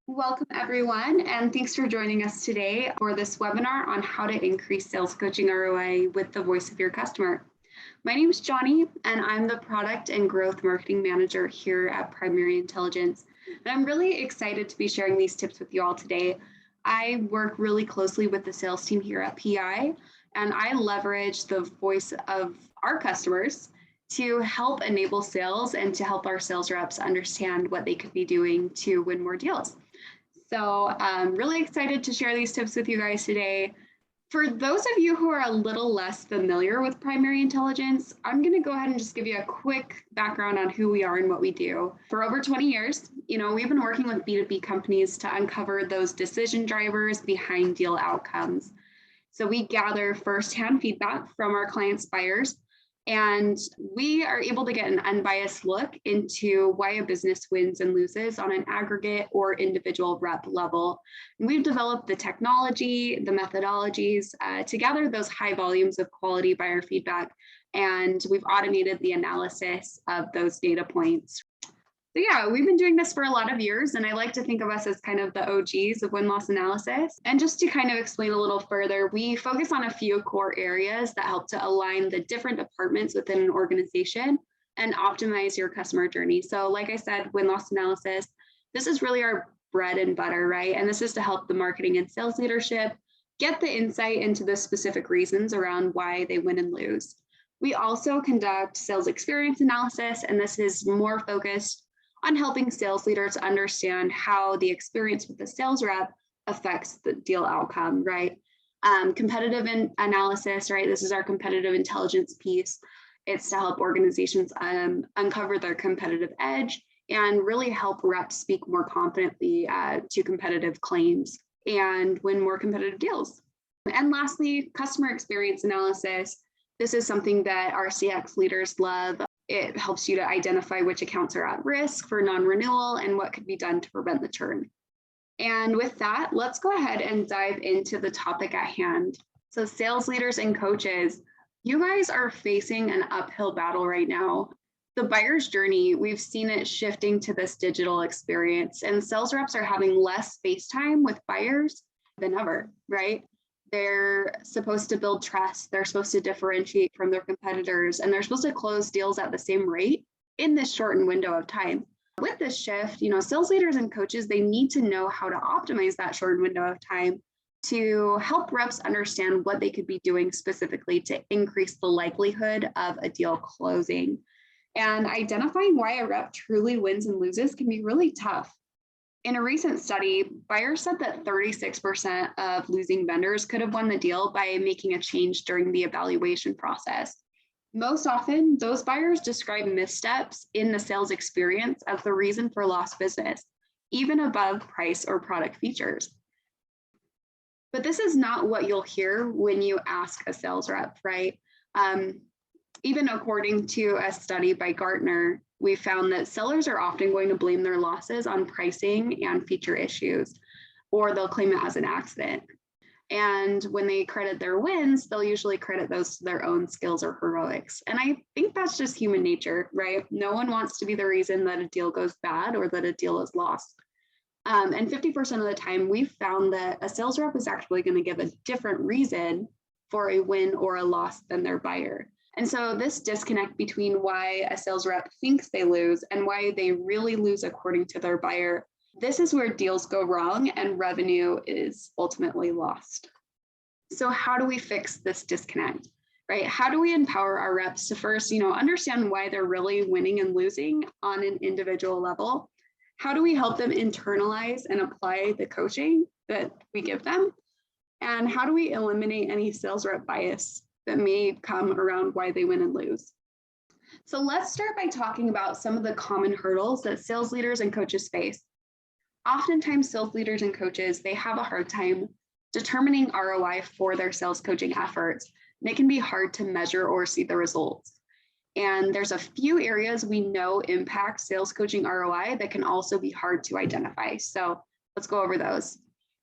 Welcome, everyone, and thanks for joining us today for this webinar on how to increase sales coaching ROI with the voice of your customer. My name is Johnny, and I'm the Product and Growth Marketing Manager here at Primary Intelligence. And I'm really excited to be sharing these tips with you all today. I work really closely with the sales team here at PI, and I leverage the voice of our customers to help enable sales and to help our sales reps understand what they could be doing to win more deals. So I'm really excited to share these tips with you guys today. For those of you who are a little less familiar with primary intelligence, I'm going to go ahead and just give you a quick background on who we are and what we do. For over 20 years, we've been working with B2B companies to uncover those decision drivers behind deal outcomes. So we gather firsthand feedback from our clients' buyers, and we are able to get an unbiased look into why a business wins and loses on an aggregate or individual rep level. And we've developed the technology, the methodologies to gather those high volumes of quality buyer feedback, and we've automated the analysis of those data points. So yeah, we've been doing this for a lot of years, and I like to think of us as kind of the OGs of win-loss analysis. And just to kind of explain a little further, we focus on a few core areas that help to align the different departments within an organization and optimize your customer journey. So like I said, win-loss analysis, this is really our bread and butter, right? And this is to help the marketing and sales leadership get the insight into the specific reasons around why they win and lose. We also conduct sales experience analysis, and this is more focused on helping sales leaders understand how the experience with the sales rep affects the deal outcome, right? Competitive analysis, right? This is our competitive intelligence piece. It's to help organizations uncover their competitive edge and really help reps speak more confidently to competitive claims and win more competitive deals. And lastly, customer experience analysis. This is something that our CX leaders love. It helps you to identify which accounts are at risk for non-renewal and what could be done to prevent the churn. And with that, let's go ahead and dive into the topic at hand. So sales leaders and coaches, you guys are facing an uphill battle right now. The buyer's journey, we've seen it shifting to this digital experience, and sales reps are having less face time with buyers than ever, right? They're supposed to build trust. They're supposed to differentiate from their competitors, and they're supposed to close deals at the same rate in this shortened window of time. With this shift, sales leaders and coaches, they need to know how to optimize that shortened window of time to help reps understand what they could be doing specifically to increase the likelihood of a deal closing. And identifying why a rep truly wins and loses can be really tough. In a recent study, buyers said that 36% of losing vendors could have won the deal by making a change during the evaluation process. Most often, those buyers describe missteps in the sales experience as the reason for lost business, even above price or product features. But this is not what you'll hear when you ask a sales rep, right? Even according to a study by Gartner, we found that sellers are often going to blame their losses on pricing and feature issues, or they'll claim it as an accident. And when they credit their wins, they'll usually credit those to their own skills or heroics. And I think that's just human nature, right? No one wants to be the reason that a deal goes bad or that a deal is lost. And 50% of the time, we've found that a sales rep is actually going to give a different reason for a win or a loss than their buyer. And so this disconnect between why a sales rep thinks they lose and why they really lose according to their buyer, this is where deals go wrong and revenue is ultimately lost. So how do we fix this disconnect, right? How do we empower our reps to first, understand why they're really winning and losing on an individual level? How do we help them internalize and apply the coaching that we give them? And how do we eliminate any sales rep bias that may come around why they win and lose? So let's start by talking about some of the common hurdles that sales leaders and coaches face. Oftentimes, sales leaders and coaches, they have a hard time determining ROI for their sales coaching efforts. And it can be hard to measure or see the results. And there's a few areas we know impact sales coaching ROI that can also be hard to identify. So let's go over those.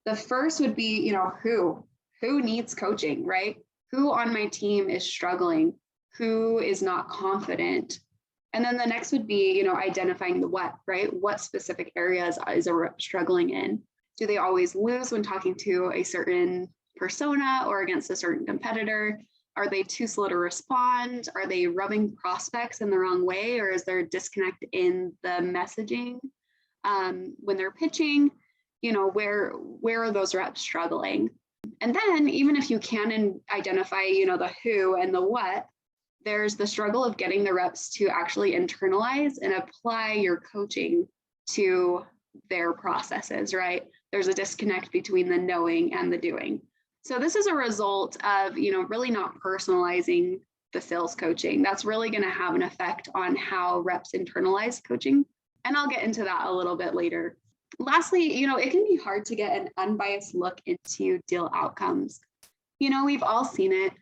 The first would be, who needs coaching, right? Who on my team is struggling? Who is not confident? And then the next would be, identifying the what, right? What specific areas is a rep struggling in? Do they always lose when talking to a certain persona or against a certain competitor? Are they too slow to respond? Are they rubbing prospects in the wrong way? Or is there a disconnect in the messaging when they're pitching? Where are those reps struggling? And then even if you can identify, the who and the what, there's the struggle of getting the reps to actually internalize and apply your coaching to their processes, right? There's a disconnect between the knowing and the doing. So this is a result of, really not personalizing the sales coaching. That's really going to have an effect on how reps internalize coaching. And I'll get into that a little bit later. Lastly, it can be hard to get an unbiased look into deal outcomes. We've all seen it.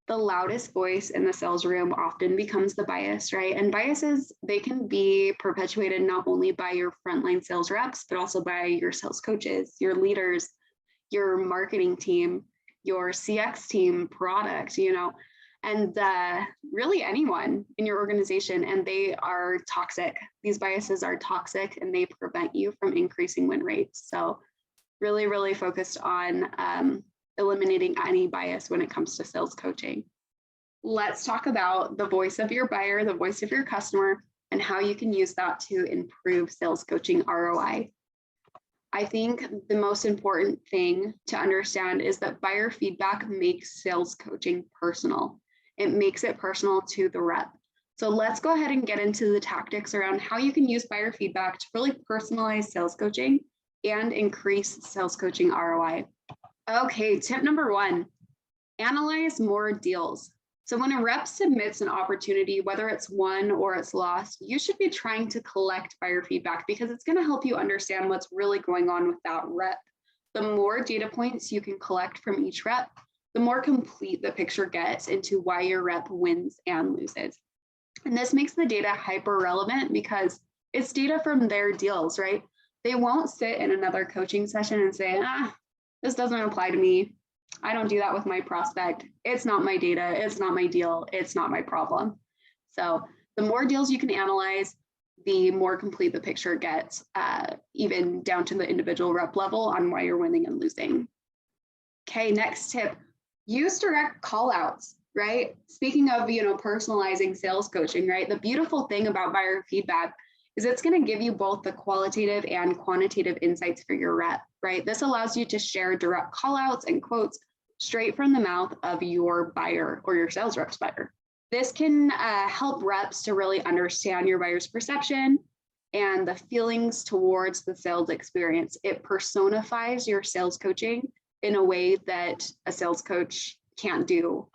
The loudest voice in the sales room often becomes the bias, right? And biases, they can be perpetuated not only by your frontline sales reps, but also by your sales coaches, your leaders, your marketing team, your CX team, product, and really anyone in your organization, and they are toxic. These biases are toxic and they prevent you from increasing win rates. So really, really focused on eliminating any bias when it comes to sales coaching. Let's talk about the voice of your buyer, the voice of your customer, and how you can use that to improve sales coaching ROI. I think the most important thing to understand is that buyer feedback makes sales coaching personal. It makes it personal to the rep. So let's go ahead and get into the tactics around how you can use buyer feedback to really personalize sales coaching and increase sales coaching ROI. Okay, tip number 1, analyze more deals. So when a rep submits an opportunity, whether it's won or it's lost, you should be trying to collect buyer feedback because it's going to help you understand what's really going on with that rep. The more data points you can collect from each rep, the more complete the picture gets into why your rep wins and loses. And this makes the data hyper relevant because it's data from their deals, right? They won't sit in another coaching session and say, this doesn't apply to me. I don't do that with my prospect. It's not my data. It's not my deal. It's not my problem. So the more deals you can analyze, the more complete the picture gets, even down to the individual rep level on why you're winning and losing. Okay, next tip, use direct call outs, right? Speaking of, personalizing sales coaching, right? The beautiful thing about buyer feedback is it's going to give you both the qualitative and quantitative insights for your rep, right? This allows you to share direct call outs and quotes straight from the mouth of your buyer or your sales rep's buyer. This can help reps to really understand your buyer's perception and the feelings towards the sales experience. It personifies your sales coaching in a way that a sales coach can't do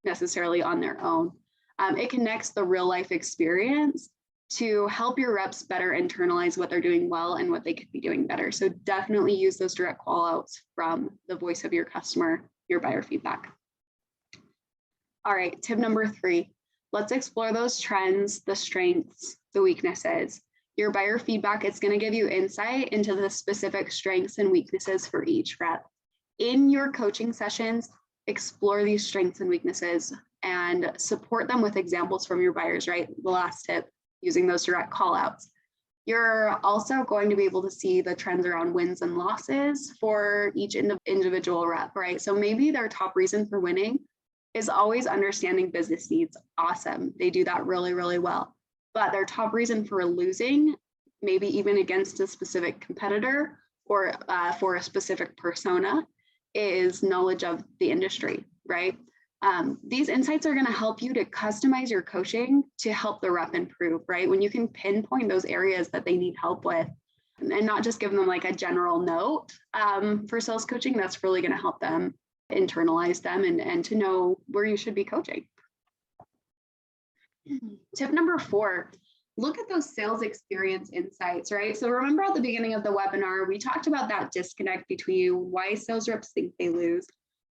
necessarily on their own. It connects the real life experience to help your reps better internalize what they're doing well and what they could be doing better. So definitely use those direct call outs from the voice of your customer, your buyer feedback. All right, tip number 3, let's explore those trends, the strengths, the weaknesses. Your buyer feedback, it's going to give you insight into the specific strengths and weaknesses for each rep. In your coaching sessions, explore these strengths and weaknesses and support them with examples from your buyers, right? The last tip, using those direct call outs. You're also going to be able to see the trends around wins and losses for each individual rep, right? So maybe their top reason for winning is always understanding business needs. Awesome. They do that really, really well. But their top reason for losing, maybe even against a specific competitor or for a specific persona, is knowledge of the industry, right? These insights are going to help you to customize your coaching to help the rep improve, right? When you can pinpoint those areas that they need help with and not just give them like a general note for sales coaching, that's really going to help them internalize them and to know where you should be coaching. Tip number 4, look at those sales experience insights, right? So remember at the beginning of the webinar, we talked about that disconnect between why sales reps think they lose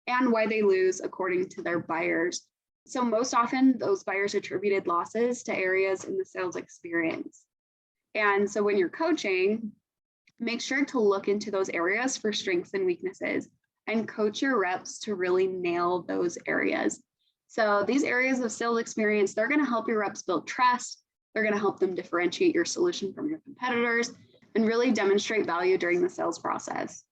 and why they lose according to their buyers. So most often those buyers attributed losses to areas in the sales experience. And so when you're coaching, make sure to look into those areas for strengths and weaknesses and coach your reps to really nail those areas. So these areas of sales experience, they're going to help your reps build trust. They're going to help them differentiate your solution from your competitors and really demonstrate value during the sales process.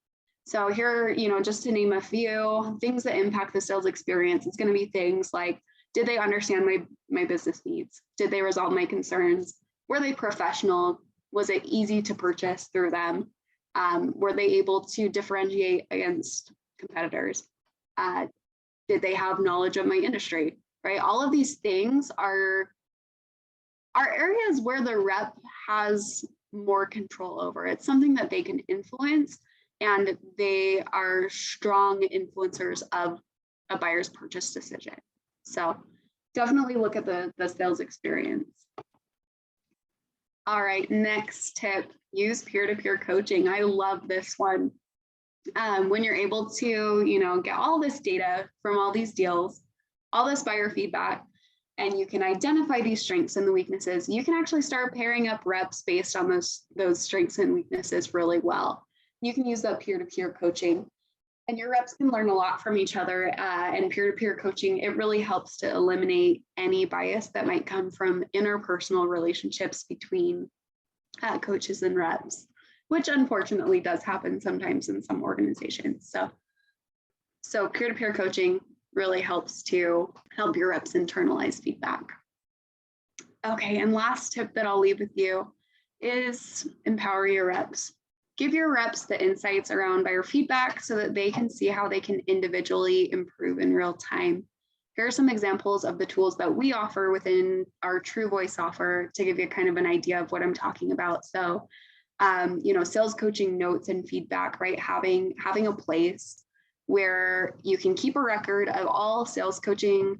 So here, just to name a few things that impact the sales experience, it's going to be things like, did they understand my business needs? Did they resolve my concerns? Were they professional? Was it easy to purchase through them? Were they able to differentiate against competitors? Did they have knowledge of my industry, right? All of these things are areas where the rep has more control over. It's something that they can influence, and they are strong influencers of a buyer's purchase decision. So definitely look at the sales experience. All right, next tip, use peer-to-peer coaching. I love this one. When you're able to, get all this data from all these deals, all this buyer feedback, and you can identify these strengths and the weaknesses, you can actually start pairing up reps based on those strengths and weaknesses really well. You can use that peer-to-peer coaching, and your reps can learn a lot from each other. And peer-to-peer coaching, it really helps to eliminate any bias that might come from interpersonal relationships between coaches and reps, which unfortunately does happen sometimes in some organizations. So peer-to-peer coaching really helps to help your reps internalize feedback. Okay, and last tip that I'll leave with you is empower your reps. Give your reps the insights around buyer feedback so that they can see how they can individually improve in real time. Here are some examples of the tools that we offer within our TruVoice offer to give you kind of an idea of what I'm talking about. So, sales coaching notes and feedback, right? Having a place where you can keep a record of all sales coaching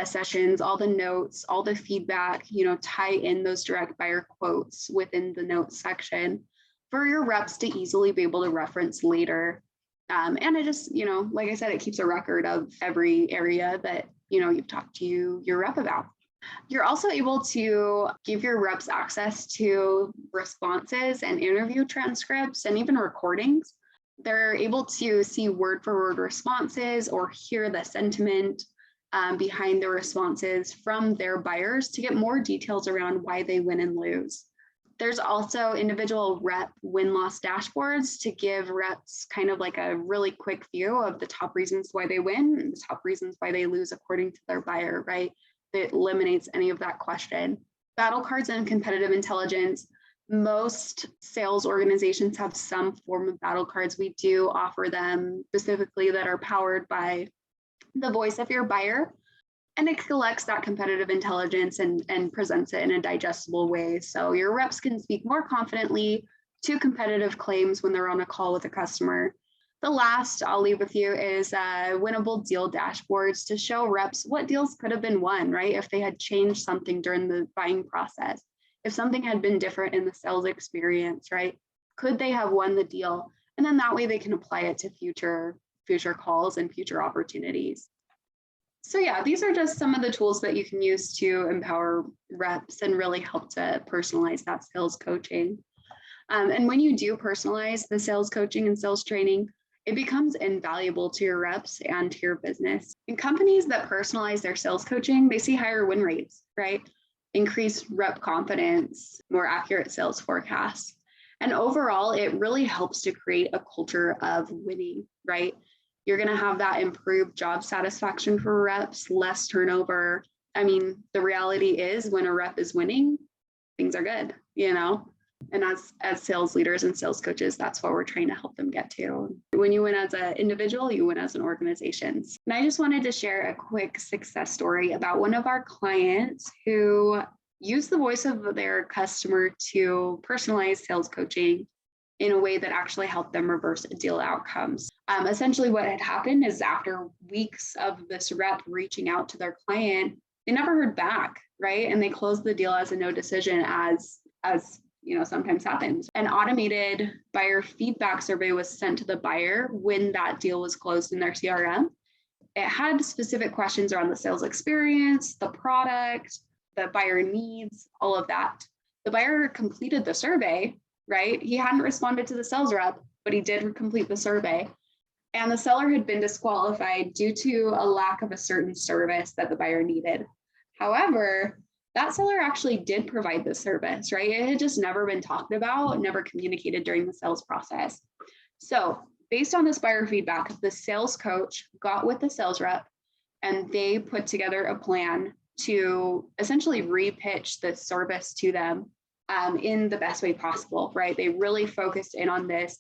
sessions, all the notes, all the feedback, tie in those direct buyer quotes within the notes section for your reps to easily be able to reference later. And it just, like I said, it keeps a record of every area that, you've talked to your rep about. You're also able to give your reps access to responses and interview transcripts and even recordings. They're able to see word for word responses or hear the sentiment behind the responses from their buyers to get more details around why they win and lose. There's also individual rep win-loss dashboards to give reps kind of like a really quick view of the top reasons why they win and the top reasons why they lose according to their buyer, right? That eliminates any of that question. Battle cards and competitive intelligence. Most sales organizations have some form of battle cards. We do offer them specifically that are powered by the voice of your buyer. And it collects that competitive intelligence and presents it in a digestible way. So your reps can speak more confidently to competitive claims when they're on a call with a customer. The last I'll leave with you is winnable deal dashboards to show reps what deals could have been won, right? If they had changed something during the buying process, if something had been different in the sales experience, right? Could they have won the deal? And then that way they can apply it to future calls and future opportunities. So yeah, these are just some of the tools that you can use to empower reps and really help to personalize that sales coaching. And when you do personalize the sales coaching and sales training, it becomes invaluable to your reps and to your business. In companies that personalize their sales coaching, they see higher win rates, right? Increased rep confidence, more accurate sales forecasts. And overall, it really helps to create a culture of winning, right? You're going to have that improved job satisfaction for reps, less turnover. I mean, the reality is when a rep is winning, things are good, And as sales leaders and sales coaches, that's what we're trying to help them get to. When you win as an individual, you win as an organization. And I just wanted to share a quick success story about one of our clients who used the voice of their customer to personalize sales coaching in a way that actually helped them reverse deal outcomes. Essentially what had happened is after weeks of this rep reaching out to their client, they never heard back, right? And they closed the deal as a no decision as sometimes happens. An automated buyer feedback survey was sent to the buyer when that deal was closed in their CRM. It had specific questions around the sales experience, the product, the buyer needs, all of that. The buyer completed the survey, right? He hadn't responded to the sales rep, but he did complete the survey. And the seller had been disqualified due to a lack of a certain service that the buyer needed. However, that seller actually did provide the service, right? It had just never been talked about, never communicated during the sales process. So based on this buyer feedback, the sales coach got with the sales rep and they put together a plan to essentially repitch the service to them in the best way possible, right? They really focused in on this.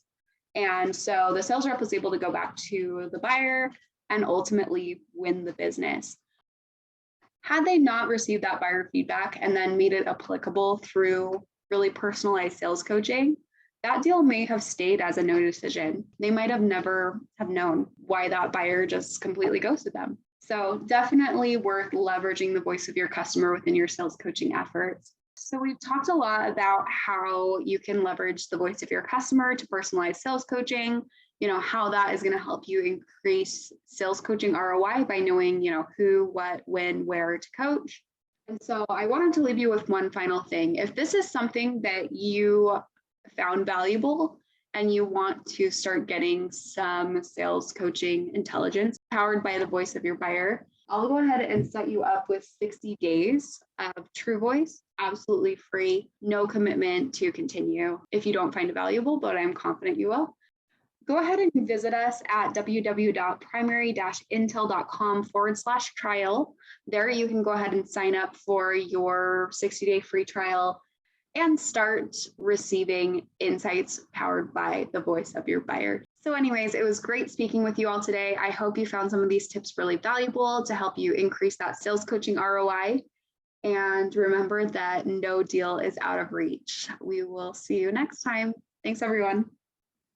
And so the sales rep was able to go back to the buyer and ultimately win the business. Had they not received that buyer feedback and then made it applicable through really personalized sales coaching, that deal may have stayed as a no decision. They might have never have known why that buyer just completely ghosted them. So definitely worth leveraging the voice of your customer within your sales coaching efforts. So we've talked a lot about how you can leverage the voice of your customer to personalize sales coaching, how that is going to help you increase sales coaching ROI by knowing, who, what, when, where to coach. And so I wanted to leave you with one final thing. If this is something that you found valuable and you want to start getting some sales coaching intelligence powered by the voice of your buyer, I'll go ahead and set you up with 60 days of TruVoice, absolutely free, no commitment to continue if you don't find it valuable, but I'm confident you will. Go ahead and visit us at www.primary-intel.com/trial. There you can go ahead and sign up for your 60-day free trial and start receiving insights powered by the voice of your buyer. So anyways, it was great speaking with you all today. I hope you found some of these tips really valuable to help you increase that sales coaching ROI. And remember that no deal is out of reach. We will see you next time. Thanks, everyone.